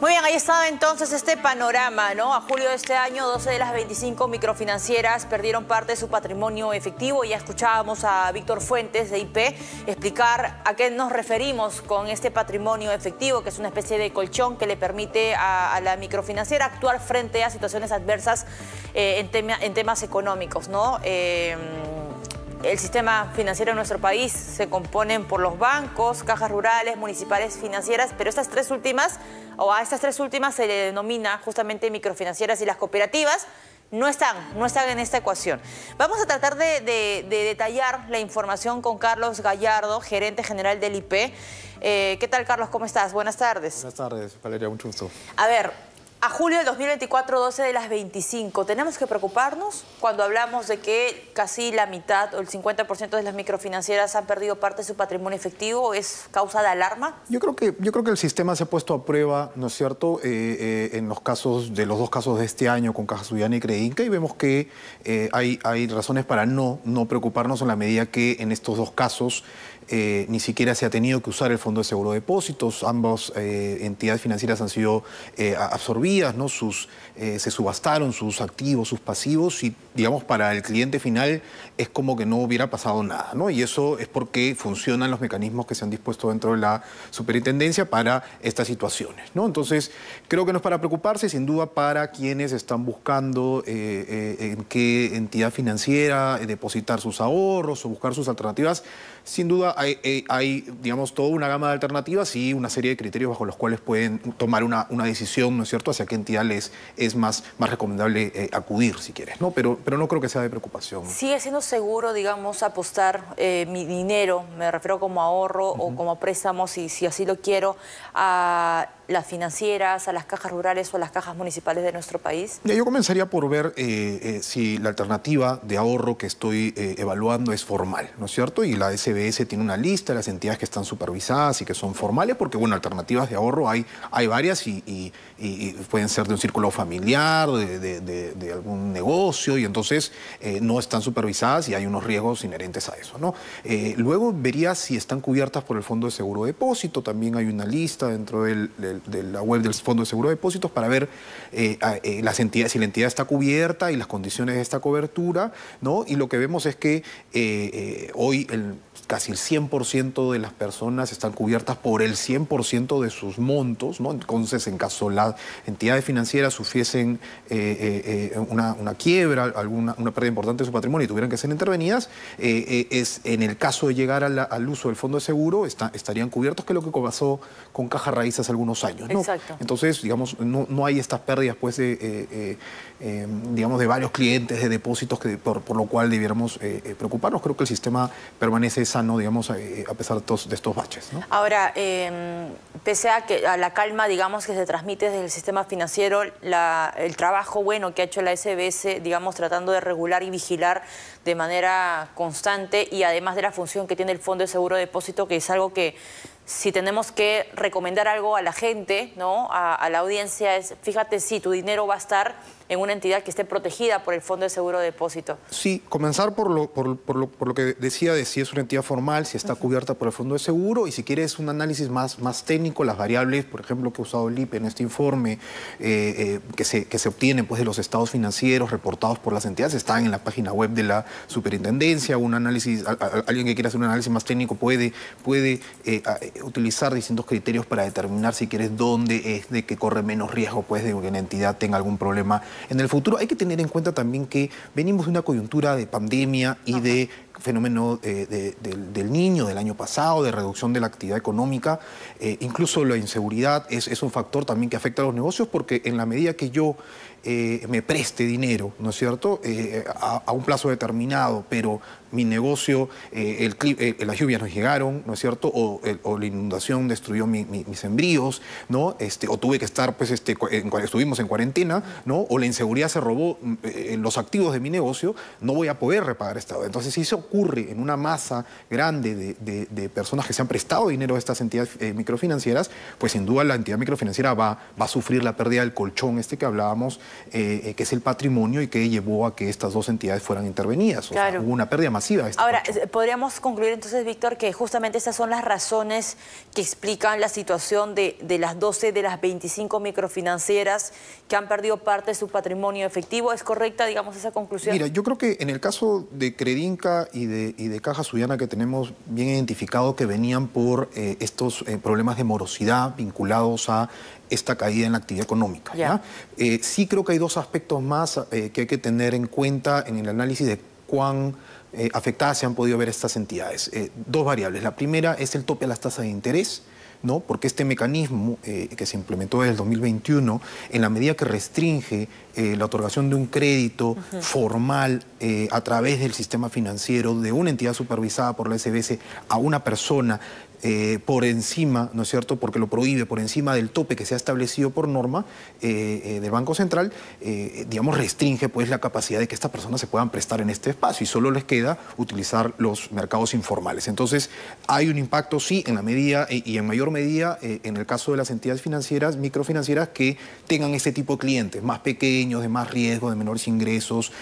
Muy bien, ahí estaba entonces este panorama, ¿no? A julio de este año, 12 de las 25 microfinancieras perdieron parte de su patrimonio efectivo. Ya escuchábamos a Víctor Fuentes de IP explicar a qué nos referimos con este patrimonio efectivo, que es una especie de colchón que le permite a la microfinanciera actuar frente a situaciones adversas en temas económicos, ¿no? El sistema financiero en nuestro país se componen por los bancos, cajas rurales, municipales, financieras, pero estas tres últimas, o a estas tres últimas se le denomina justamente microfinancieras, y las cooperativas no están en esta ecuación. Vamos a tratar de detallar la información con Carlos Gallardo, gerente general del IP. ¿Qué tal, Carlos? ¿Cómo estás? Buenas tardes. Buenas tardes, Valeria, mucho gusto. A ver, a julio del 2024, 12 de las 25, ¿tenemos que preocuparnos cuando hablamos de que casi la mitad o el 50% de las microfinancieras han perdido parte de su patrimonio efectivo? ¿Es causa de alarma? Yo creo que el sistema se ha puesto a prueba, ¿no es cierto?, en los dos casos de este año con Caja Sullana y Credinca, y vemos que hay razones para no preocuparnos en la medida que en estos dos casos ni siquiera se ha tenido que usar el Fondo de Seguro de Depósitos. Ambas entidades financieras han sido absorbidas, ¿no? Se subastaron sus activos, sus pasivos, y digamos para el cliente final es como que no hubiera pasado nada, ¿no? Y eso es porque funcionan los mecanismos que se han dispuesto dentro de la superintendencia para estas situaciones, ¿no? Entonces creo que no es para preocuparse, sin duda para quienes están buscando en qué entidad financiera depositar sus ahorros o buscar sus alternativas. Sin duda hay, digamos, toda una gama de alternativas y una serie de criterios bajo los cuales pueden tomar una decisión, ¿no es cierto?, hacia qué entidad les es más recomendable acudir, si quieres, ¿no? Pero no creo que sea de preocupación. ¿Sigue siendo seguro, digamos, apostar mi dinero, me refiero como ahorro o como préstamo, si así lo quiero, a las financieras, a las cajas rurales o a las cajas municipales de nuestro país? Yo comenzaría por ver si la alternativa de ahorro que estoy evaluando es formal, ¿no es cierto? Y la SBS tiene una lista de las entidades que están supervisadas y que son formales, porque, bueno, alternativas de ahorro hay varias y pueden ser de un círculo familiar, de algún negocio, y entonces no están supervisadas y hay unos riesgos inherentes a eso, ¿no? Luego vería si están cubiertas por el Fondo de Seguro de Depósito. También hay una lista dentro de la web del Fondo de Seguro de Depósitos para ver las entidades, si la entidad está cubierta y las condiciones de esta cobertura, ¿no? Y lo que vemos es que hoy casi el 100% de las personas están cubiertas por el 100% de sus montos, ¿no? Entonces, en caso las entidades financieras sufriesen una quiebra, una pérdida importante de su patrimonio y tuvieran que ser intervenidas, en el caso de llegar al uso del Fondo de Seguro, estarían cubiertos, que es lo que pasó con Caja Raíz hace algunos años, ¿no? Exacto. Entonces, digamos, no hay estas pérdidas, pues, digamos, de varios clientes de depósitos por lo cual debiéramos preocuparnos. Creo que el sistema permanece sano, digamos, a pesar de estos baches, ¿no? Ahora, pese a la calma, digamos, que se transmite desde el sistema financiero, el trabajo bueno que ha hecho la SBS, digamos, tratando de regular y vigilar de manera constante, y además de la función que tiene el Fondo de Seguro de Depósito, que es algo que, si tenemos que recomendar algo a la gente, ¿no?, a la audiencia, es: fíjate si tu dinero va a estar en una entidad que esté protegida por el Fondo de Seguro de Depósito. Sí, comenzar por lo que decía de si es una entidad formal, si está cubierta por el Fondo de Seguro, y si quieres un análisis más técnico, las variables, por ejemplo, que ha usado el IPE en este informe, que se obtienen, pues, de los estados financieros reportados por las entidades, están en la página web de la superintendencia. Un análisis, alguien que quiera hacer un análisis más técnico puede utilizar distintos criterios para determinar, si quieres, dónde es de que corre menos riesgo, pues, de que una entidad tenga algún problema en el futuro. Hay que tener en cuenta también que venimos de una coyuntura de pandemia y de fenómeno del Niño del año pasado, de reducción de la actividad económica. Incluso la inseguridad es un factor también que afecta a los negocios, porque en la medida que yo me preste dinero, ¿no es cierto?, a un plazo determinado, pero mi negocio, las lluvias no llegaron, ¿no es cierto?, o la inundación destruyó mis sembríos, ¿no?, o tuve que estar, pues, estuvimos en cuarentena, ¿no?, o la inseguridad se robó los activos de mi negocio, no voy a poder repagar esta deuda. Entonces, si eso ocurre en una masa grande de personas que se han prestado dinero a estas entidades microfinancieras, pues sin duda la entidad microfinanciera va a sufrir la pérdida del colchón que hablábamos, que es el patrimonio y que llevó a que estas dos entidades fueran intervenidas. O sea, hubo una pérdida masiva de este Ahora, colchón. podríamos concluir entonces, Víctor, que justamente estas son las razones que explican la situación de las 12 de las 25 microfinancieras que han perdido parte de su patrimonio efectivo. ¿Es correcta, digamos, esa conclusión? Mira, yo creo que en el caso de Credinca y de Caja Sullana, que tenemos bien identificado que venían por estos problemas de morosidad vinculados a esta caída en la actividad económica. ¿Ya? Sí creo que hay dos aspectos más que hay que tener en cuenta en el análisis de cuán afectadas se han podido ver estas entidades. Dos variables. La primera es el tope a las tasas de interés, ¿no? Porque este mecanismo que se implementó desde el 2021, en la medida que restringe la otorgación de un crédito formal a través del sistema financiero de una entidad supervisada por la SBS a una persona por encima, ¿no es cierto?, porque lo prohíbe por encima del tope que se ha establecido por norma del Banco Central, digamos, restringe pues la capacidad de que estas personas se puedan prestar en este espacio y solo les queda utilizar los mercados informales. Entonces, hay un impacto, sí, en la medida y en mayor medida en el caso de las entidades financieras, microfinancieras, que tengan este tipo de clientes más pequeños, de más riesgo, de menores ingresos,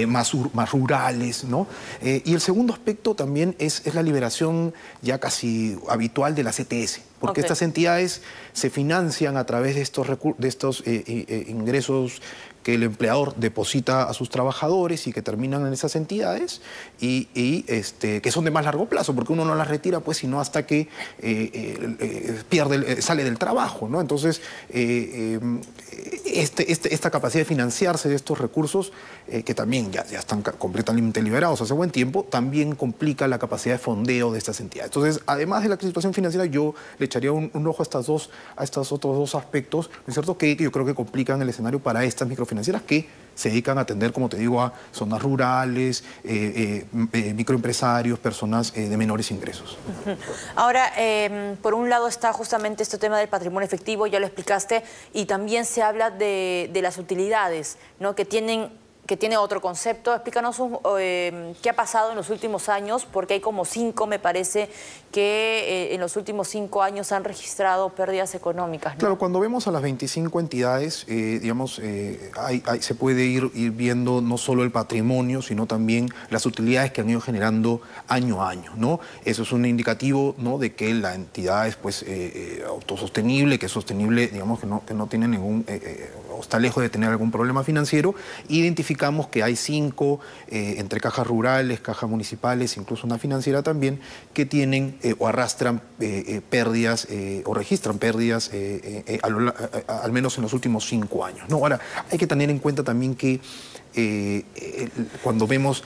más rurales, ¿no? Y el segundo aspecto también es la liberación ya casi habitual de la CTS, porque estas entidades se financian a través de estos ingresos que el empleador deposita a sus trabajadores y que terminan en esas entidades que son de más largo plazo, porque uno no las retira pues sino hasta que sale del trabajo, ¿no? Entonces, esta capacidad de financiarse de estos recursos, que también ya están completamente liberados hace buen tiempo, también complica la capacidad de fondeo de estas entidades. Entonces, además de la situación financiera, yo le echaría un ojo a estos otros dos aspectos, ¿no es cierto?, que yo creo que complican el escenario para estas microfinancieras que se dedican a atender, como te digo, a zonas rurales, microempresarios, personas de menores ingresos. Ahora, por un lado está justamente este tema del patrimonio efectivo, ya lo explicaste, y también se habla de las utilidades, ¿no?, que tiene otro concepto. Explícanos qué ha pasado en los últimos años, porque hay como 5, me parece, que en los últimos 5 años han registrado pérdidas económicas, ¿no? Claro, cuando vemos a las 25 entidades, digamos, se puede ir viendo no solo el patrimonio, sino también las utilidades que han ido generando año a año, ¿no? Eso es un indicativo, ¿no?, de que la entidad es pues autosostenible, que es sostenible, digamos, que no tiene ningún, o está lejos de tener algún problema financiero. Identificamos que hay 5, entre cajas rurales, cajas municipales, incluso una financiera también, que tienen o arrastran pérdidas o registran pérdidas al menos en los últimos 5 años, ¿no? Ahora, hay que tener en cuenta también que cuando vemos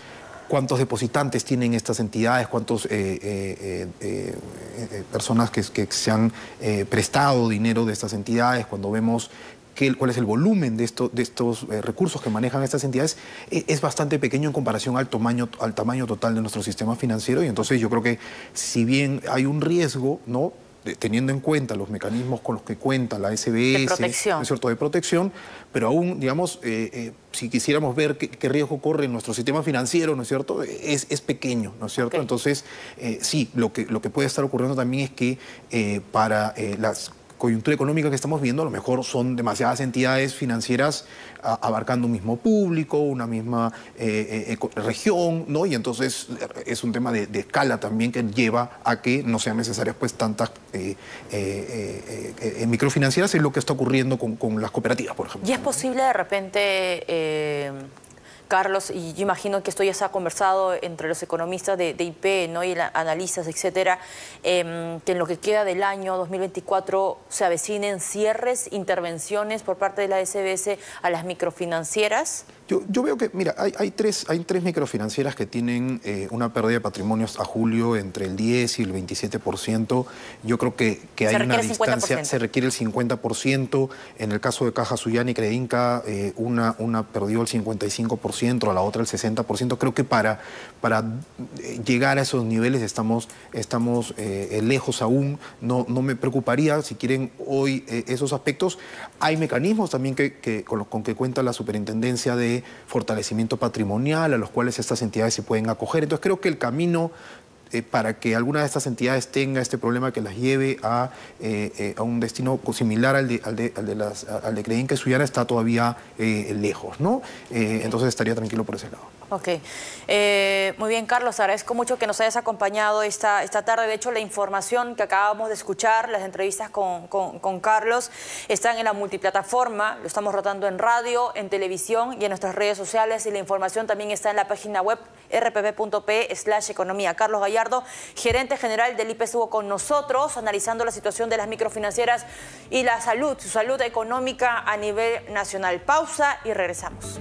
cuántos depositantes tienen estas entidades, cuántas personas que se han prestado dinero de estas entidades, cuando vemos cuál es el volumen de estos recursos que manejan estas entidades, es bastante pequeño en comparación al tamaño total de nuestro sistema financiero. Y entonces yo creo que si bien hay un riesgo, ¿no?, teniendo en cuenta los mecanismos con los que cuenta la SBS, ¿no es cierto?, de protección, pero aún, digamos, si quisiéramos ver qué riesgo corre en nuestro sistema financiero, ¿no es cierto?, es pequeño, ¿no es cierto? Entonces, sí, lo que puede estar ocurriendo también es que para las coyuntura económica que estamos viendo, a lo mejor son demasiadas entidades financieras abarcando un mismo público, una misma región, ¿no? Y entonces es un tema de escala también que lleva a que no sean necesarias pues tantas microfinancieras. Es lo que está ocurriendo con las cooperativas, por ejemplo. ¿Y es posible de repente, Carlos, y yo imagino que esto ya se ha conversado entre los economistas de IP, ¿no?, y analistas, etcétera, que en lo que queda del año 2024 se avecinen cierres, intervenciones por parte de la SBS a las microfinancieras? Yo veo que, mira, hay tres microfinancieras que tienen una pérdida de patrimonios a julio entre el 10 y el 27%. Yo creo que hay una distancia, se requiere el 50%. En el caso de Caja Sullana y Credinca, una perdió el 55%, a la otra el 60%. Creo que para llegar a esos niveles estamos lejos aún. No me preocuparía, si quieren, hoy esos aspectos. Hay mecanismos también con que cuenta la superintendencia de de fortalecimiento patrimonial a los cuales estas entidades se pueden acoger. Entonces creo que el camino para que alguna de estas entidades tenga este problema que las lleve a un destino similar al de Credinca y Sullana está todavía lejos, ¿no? Entonces estaría tranquilo por ese lado. Ok. Muy bien, Carlos, agradezco mucho que nos hayas acompañado esta tarde. De hecho, la información que acabamos de escuchar, las entrevistas con Carlos, están en la multiplataforma. Lo estamos rotando en radio, en televisión y en nuestras redes sociales. Y la información también está en la página web rpp.pe/economía. Carlos Gallardo, gerente general del IPE, estuvo con nosotros analizando la situación de las microfinancieras y la salud, su salud económica a nivel nacional. Pausa y regresamos.